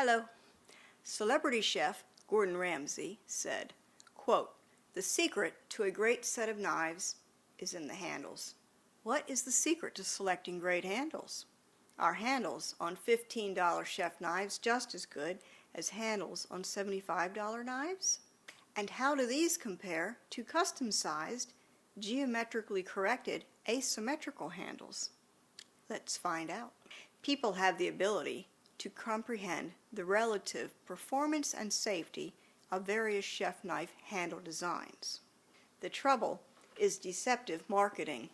Hello. Celebrity chef Gordon Ramsay said, quote, "The secret to a great set of knives is in the handles." What is the secret to selecting great handles? Are handles on $15 chef knives just as good as handles on $75 knives? And how do these compare to custom-sized, geometrically corrected, asymmetrical handles? Let's find out. People have the ability to comprehend the relative performance and safety of various chef knife handle designs. The trouble is deceptive marketing.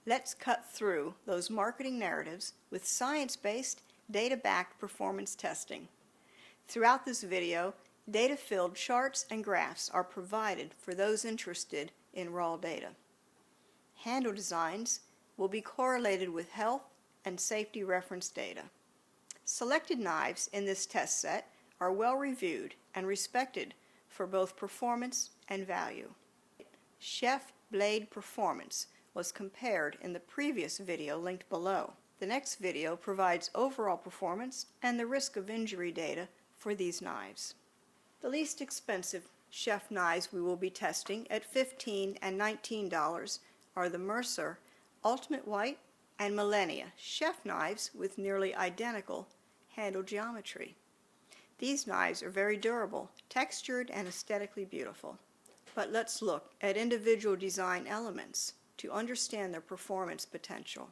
Let's cut through those marketing narratives with science-based, data-backed performance testing. Throughout this video, data-filled charts and graphs are provided for those interested in raw data. Handle designs will be correlated with health and safety reference data. Selected knives in this test set are well reviewed and respected for both performance and value. Chef blade performance was compared in the previous video linked below. The next video provides overall performance and the risk of injury data for these knives. The least expensive chef knives we will be testing at $15 and $19 are the Mercer Ultimate White and Millennia chef knives with nearly identical handle geometry. These knives are very durable, textured, and aesthetically beautiful. But let's look at individual design elements to understand their performance potential.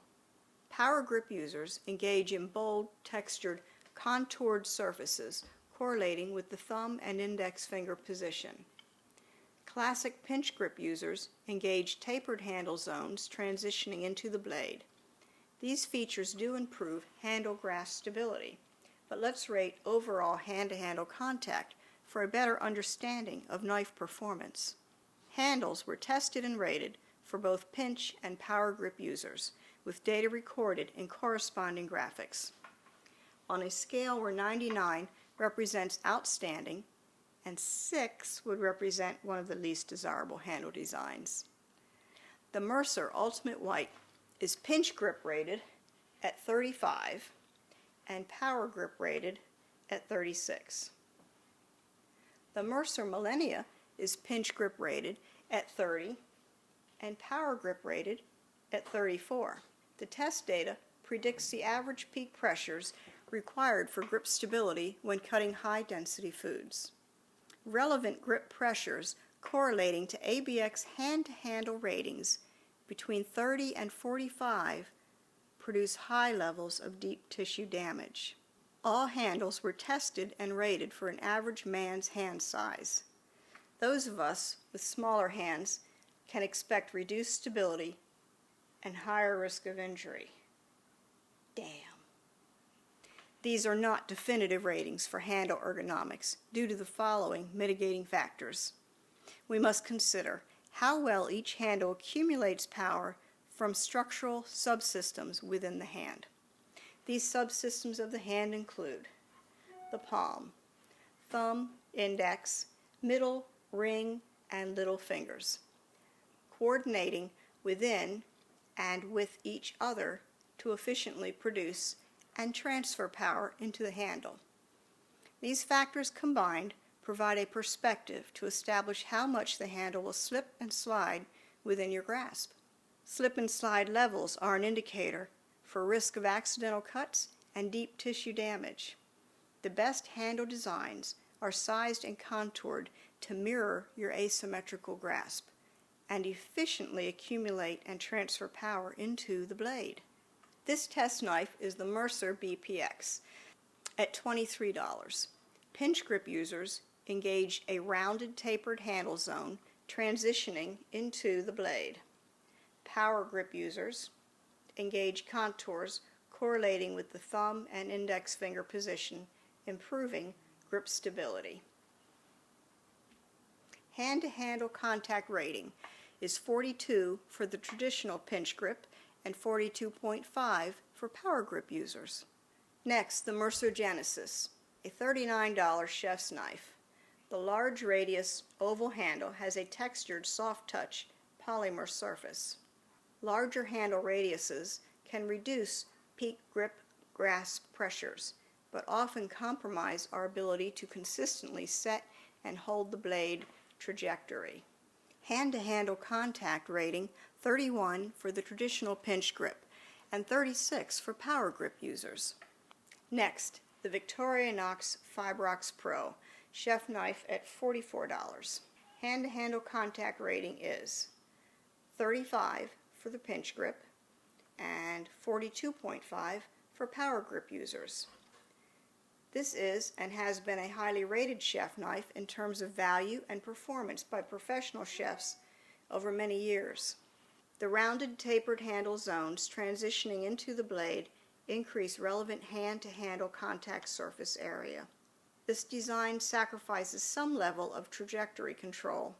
Power grip users engage in bold, textured, contoured surfaces correlating with the thumb and index finger position. Classic pinch grip users engage tapered handle zones transitioning into the blade. These features do improve handle grasp stability, but let's rate overall hand-to-handle contact for a better understanding of knife performance. Handles were tested and rated for both pinch and power grip users, with data recorded in corresponding graphics. On a scale where 99 represents outstanding and 6 would represent one of the least desirable handle designs. The Mercer Ultimate White is pinch grip rated at 35 and power grip rated at 36. The Mercer Millennia is pinch grip rated at 30 and power grip rated at 34. The test data predicts the average peak pressures required for grip stability when cutting high-density foods. Relevant grip pressures correlating to ABx hand-to-handle ratings between 30 and 45 produce high levels of deep tissue damage. All handles were tested and rated for an average man's hand size. Those of us with smaller hands can expect reduced stability and higher risk of injury. Damn. These are not definitive ratings for handle ergonomics due to the following mitigating factors. We must consider how well each handle accumulates power from structural subsystems within the hand. These subsystems of the hand include the palm, thumb, index, middle, ring, and little fingers, coordinating within and with each other to efficiently produce and transfer power into the handle. These factors combined provide a perspective to establish how much the handle will slip and slide within your grasp. Slip and slide levels are an indicator for risk of accidental cuts and deep tissue damage. The best handle designs are sized and contoured to mirror your asymmetrical grasp and efficiently accumulate and transfer power into the blade. This test knife is the Mercer BPX at $23. Pinch grip users engage a rounded tapered handle zone transitioning into the blade. Power grip users engage contours correlating with the thumb and index finger position, improving grip stability. Hand-to-handle contact rating is 42 for the traditional pinch grip and 42.5 for power grip users. Next, the Mercer Genesis, a $39 chef's knife. The large radius oval handle has a textured soft touch polymer surface. Larger handle radiuses can reduce peak grip grasp pressures, but often compromise our ability to consistently set and hold the blade trajectory. Hand-to-handle contact rating 31 for the traditional pinch grip and 36 for power grip users. Next, the Victorinox Fibrox Pro chef knife at $44. Hand-to-handle contact rating is 35 for the pinch grip and 42.5 for power grip users. This is and has been a highly rated chef knife in terms of value and performance by professional chefs over many years. The rounded tapered handle zones transitioning into the blade increase relevant hand-to-handle contact surface area. This design sacrifices some level of trajectory control,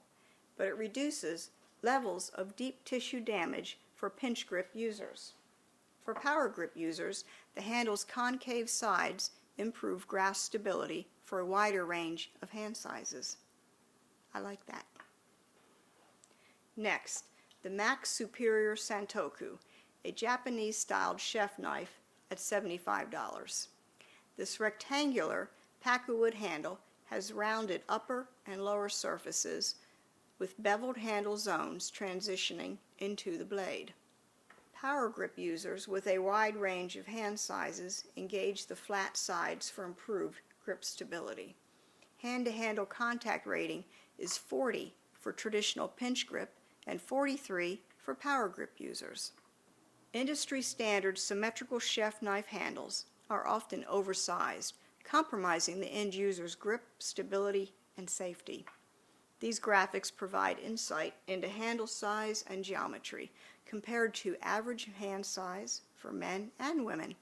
but it reduces levels of deep tissue damage for pinch grip users. For power grip users, the handle's concave sides improve grasp stability for a wider range of hand sizes. I like that. Next, the Max Superior Santoku, a Japanese-styled chef knife at $75. This rectangular packwood handle has rounded upper and lower surfaces with beveled handle zones transitioning into the blade. Power grip users with a wide range of hand sizes engage the flat sides for improved grip stability. Hand-to-handle contact rating is 40 for traditional pinch grip and 43 for power grip users. Industry standard symmetrical chef knife handles are often oversized, compromising the end user's grip, stability, and safety. These graphics provide insight into handle size and geometry compared to average hand size for men and women.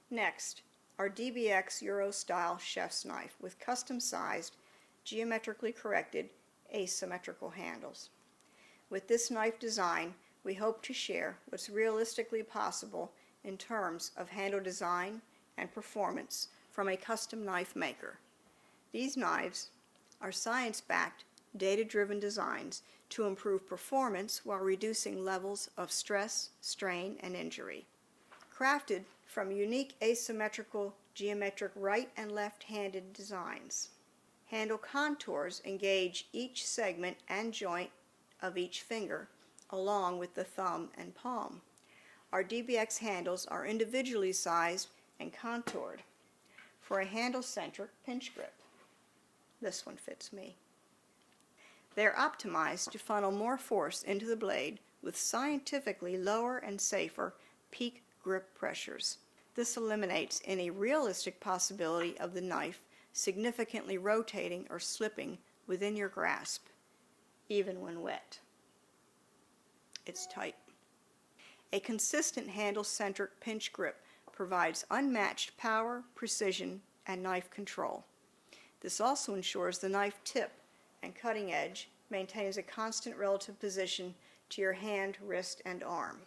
Next, our DBX Euro-style chef's knife with custom-sized, geometrically corrected, asymmetrical handles. With this knife design, we hope to share what's realistically possible in terms of handle design and performance from a custom knife maker. These knives are science-backed, data-driven designs to improve performance while reducing levels of stress, strain, and injury. Crafted from unique asymmetrical geometric right and left-handed designs. Handle contours engage each segment and joint of each finger, along with the thumb and palm. Our DBX handles are individually sized and contoured for a handle-centric pinch grip. This one fits me. They're optimized to funnel more force into the blade with scientifically lower and safer peak grip pressures. This eliminates any realistic possibility of the knife significantly rotating or slipping within your grasp, even when wet. It's tight. A consistent handle-centric pinch grip provides unmatched power, precision, and knife control. This also ensures the knife tip and cutting edge maintains a constant relative position to your hand, wrist, and arm.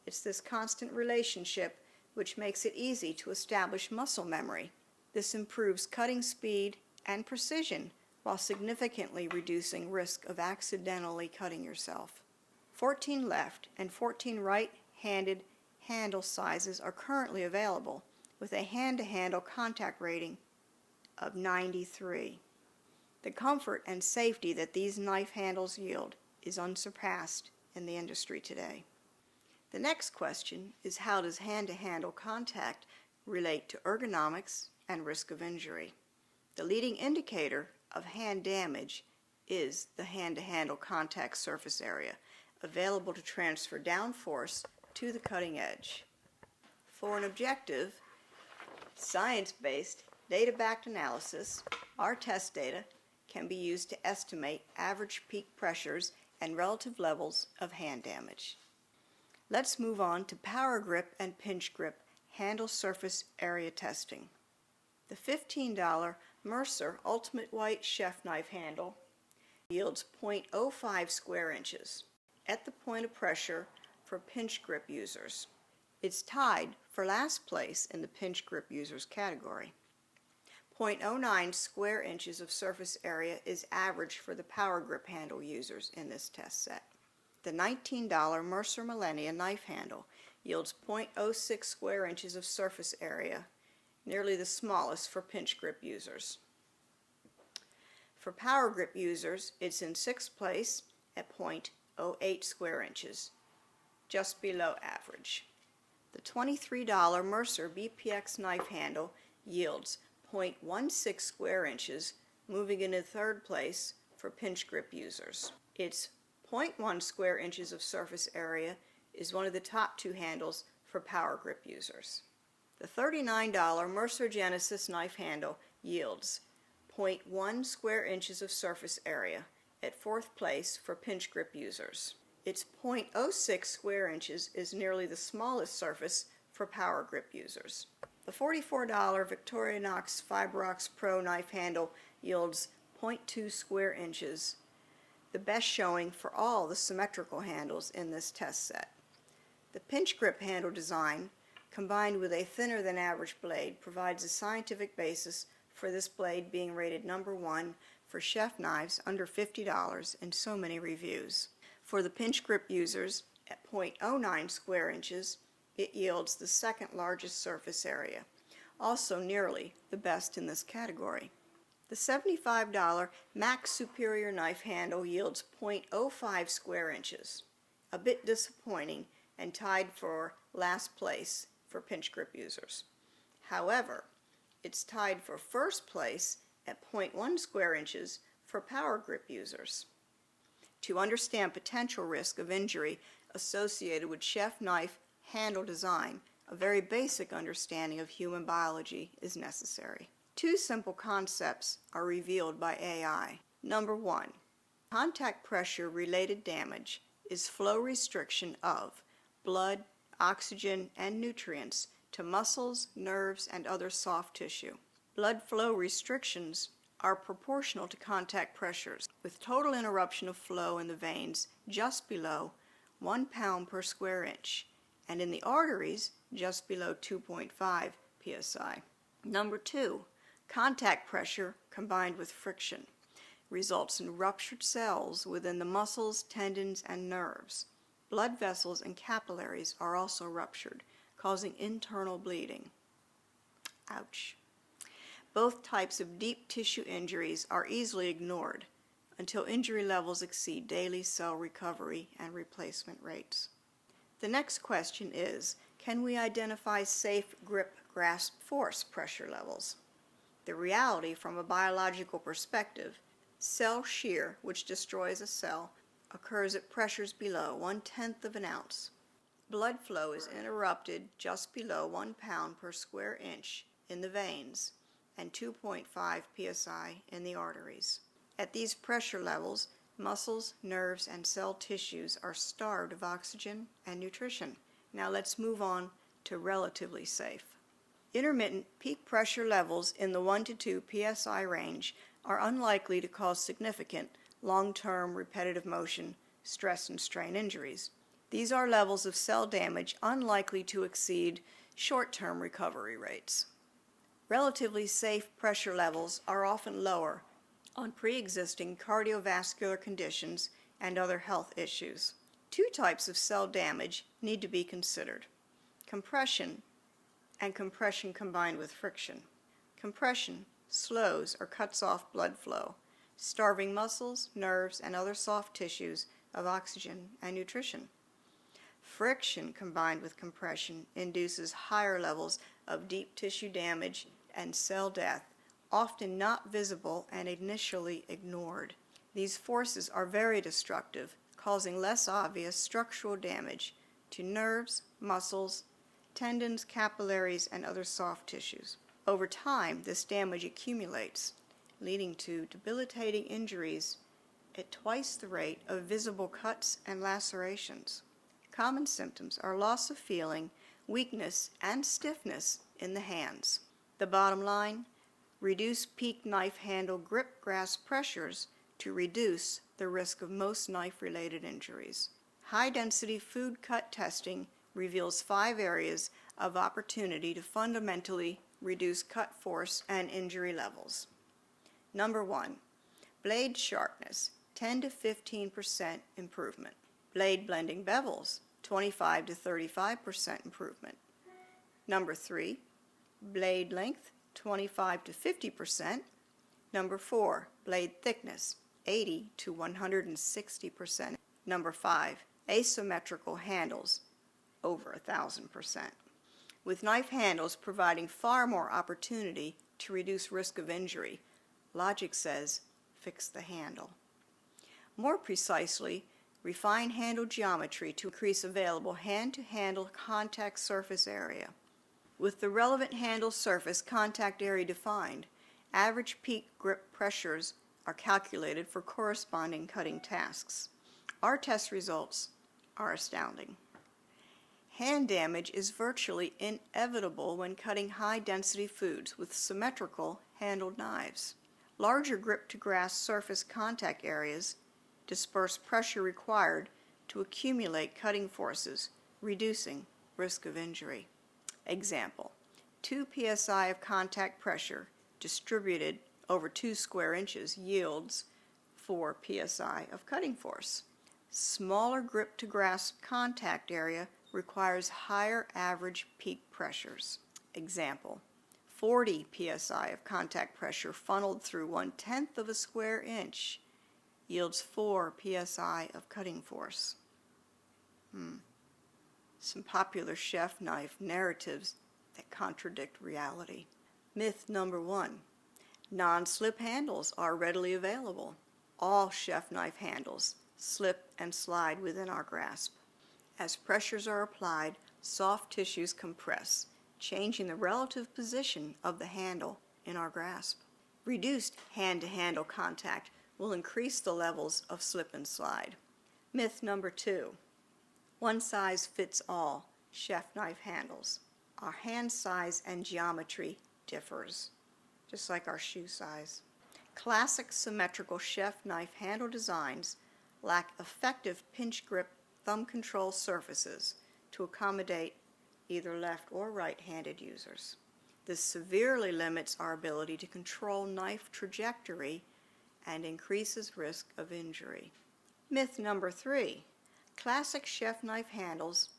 It's this constant relationship which makes it easy to establish muscle memory. This improves cutting speed and precision while significantly reducing risk of accidentally cutting yourself. 14 left and 14 right-handed handle sizes are currently available with a hand-to-handle contact rating of 93. The comfort and safety that these knife handles yield is unsurpassed in the industry today. The next question is, how does hand-to-handle contact relate to ergonomics and risk of injury? The leading indicator of hand damage is the hand-to-handle contact surface area, available to transfer down force to the cutting edge. For an objective, science-based, data-backed analysis, our test data can be used to estimate average peak pressures and relative levels of hand damage. Let's move on to power grip and pinch grip handle surface area testing. The $15 Mercer Ultimate White chef knife handle yields 0.05 square inches at the point of pressure for pinch grip users. It's tied for last place in the pinch grip users category. 0.09 square inches of surface area is average for the power grip handle users in this test set. The $19 Mercer Millennia knife handle yields 0.06 square inches of surface area nearly the smallest for pinch grip users. For power grip users, it's in sixth place at .08 square inches, just below average. The $23 Mercer BPX knife handle yields .16 square inches, moving into third place for pinch grip users. Its .1 square inches of surface area is one of the top two handles for power grip users. The $39 Mercer Genesis knife handle yields .1 square inches of surface area at fourth place for pinch grip users. Its .06 square inches is nearly the smallest surface for power grip users. The $44 Victorinox Fibrox Pro knife handle yields .2 square inches, the best showing for all the symmetrical handles in this test set. The pinch grip handle design, combined with a thinner than average blade, provides a scientific basis for this blade being rated number 1 for chef knives under $50 in so many reviews. For the pinch grip users, at .09 square inches, it yields the second largest surface area, also nearly the best in this category. The $75 Max Superior knife handle yields .05 square inches, a bit disappointing and tied for last place for pinch grip users. However, it's tied for first place at .1 square inches for power grip users. To understand potential risk of injury associated with chef knife handle design, a very basic understanding of human biology is necessary. Two simple concepts are revealed by AI. Number 1, contact pressure related damage is flow restriction of blood, oxygen, and nutrients to muscles, nerves, and other soft tissue. Blood flow restrictions are proportional to contact pressures, with total interruption of flow in the veins just below 1 pound per square inch, and in the arteries just below 2.5 psi. Number 2, contact pressure combined with friction results in ruptured cells within the muscles, tendons, and nerves. Blood vessels and capillaries are also ruptured, causing internal bleeding. Ouch. Both types of deep tissue injuries are easily ignored until injury levels exceed daily cell recovery and replacement rates. The next question is, can we identify safe grip grasp force pressure levels? The reality from a biological perspective, cell shear, which destroys a cell, occurs at pressures below 1/10 of an ounce. Blood flow is interrupted just below 1 pound per square inch in the veins and 2.5 psi in the arteries. At these pressure levels, muscles, nerves, and cell tissues are starved of oxygen and nutrition. Now let's move on to relatively safe. Intermittent peak pressure levels in the 1 to 2 psi range are unlikely to cause significant long-term repetitive motion, stress, and strain injuries. These are levels of cell damage unlikely to exceed short-term recovery rates. Relatively safe pressure levels are often lower on pre-existing cardiovascular conditions and other health issues. Two types of cell damage need to be considered: compression and compression combined with friction. Compression slows or cuts off blood flow, starving muscles, nerves, and other soft tissues of oxygen and nutrition. Friction combined with compression induces higher levels of deep tissue damage and cell death, often not visible and initially ignored. These forces are very destructive, causing less obvious structural damage to nerves, muscles, tendons, capillaries, and other soft tissues. Over time, this damage accumulates, leading to debilitating injuries at twice the rate of visible cuts and lacerations. Common symptoms are loss of feeling, weakness, and stiffness in the hands. The bottom line: reduce peak knife handle grip grasp pressures to reduce the risk of most knife-related injuries. High-density food cut testing reveals 5 areas of opportunity to fundamentally reduce cut force and injury levels. Number 1, blade sharpness, 10 to 15% improvement. Blade blending bevels, 25 to 35% improvement. Number 3, blade length 25 to 50%. Number 4, blade thickness 80 to 160%. Number 5, asymmetrical handles over 1,000%. With knife handles providing far more opportunity to reduce risk of injury, logic says fix the handle. More precisely, refine handle geometry to increase available hand-to-handle contact surface area. With the relevant handle surface contact area defined, average peak grip pressures are calculated for corresponding cutting tasks. Our test results are astounding. Hand damage is virtually inevitable when cutting high-density foods with symmetrical handled knives. Larger grip-to-grasp surface contact areas disperse pressure required to accumulate cutting forces, reducing risk of injury. Example, 2 psi of contact pressure distributed over 2 square inches yields 4 psi of cutting force. Smaller grip-to-grasp contact area requires higher average peak pressures. Example, 40 psi of contact pressure funneled through 1/10 of a square inch yields 4 psi of cutting force. Some popular chef knife narratives that contradict reality. Myth number 1, non-slip handles are readily available. All chef knife handles slip and slide within our grasp. As pressures are applied, soft tissues compress, changing the relative position of the handle in our grasp. Reduced hand-to-handle contact will increase the levels of slip and slide. Myth number 2, one size fits all chef knife handles. Our hand size and geometry differs, just like our shoe size. Classic symmetrical chef knife handle designs lack effective pinch grip thumb control surfaces to accommodate either left or right-handed users. This severely limits our ability to control knife trajectory and increases risk of injury. Myth number 3, classic chef knife handles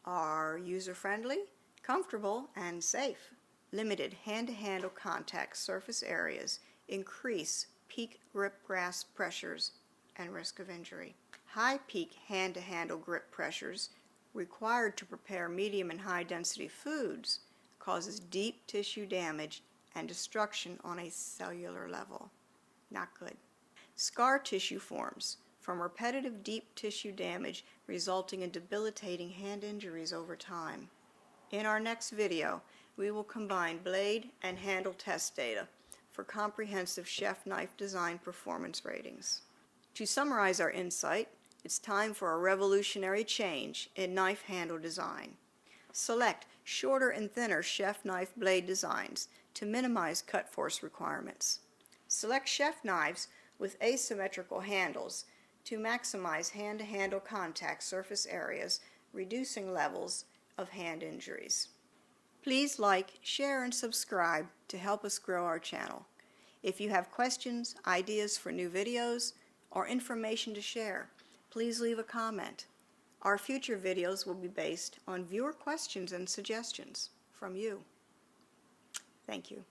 are user-friendly, comfortable, and safe. Limited hand-to-handle contact surface areas increase peak grip grasp pressures and risk of injury. High peak hand-to-handle grip pressures required to prepare medium and high-density foods causes deep tissue damage and destruction on a cellular level. Not good. Scar tissue forms from repetitive deep tissue damage resulting in debilitating hand injuries over time. In our next video, we will combine blade and handle test data for comprehensive chef knife design performance ratings. To summarize our insight, it's time for a revolutionary change in knife handle design. Select shorter and thinner chef knife blade designs to minimize cut force requirements. Select chef knives with asymmetrical handles to maximize hand-to-handle contact surface areas, reducing levels of hand injuries. Please like, share, and subscribe to help us grow our channel. If you have questions, ideas for new videos, or information to share, please leave a comment. Our future videos will be based on viewer questions and suggestions from you. Thank you.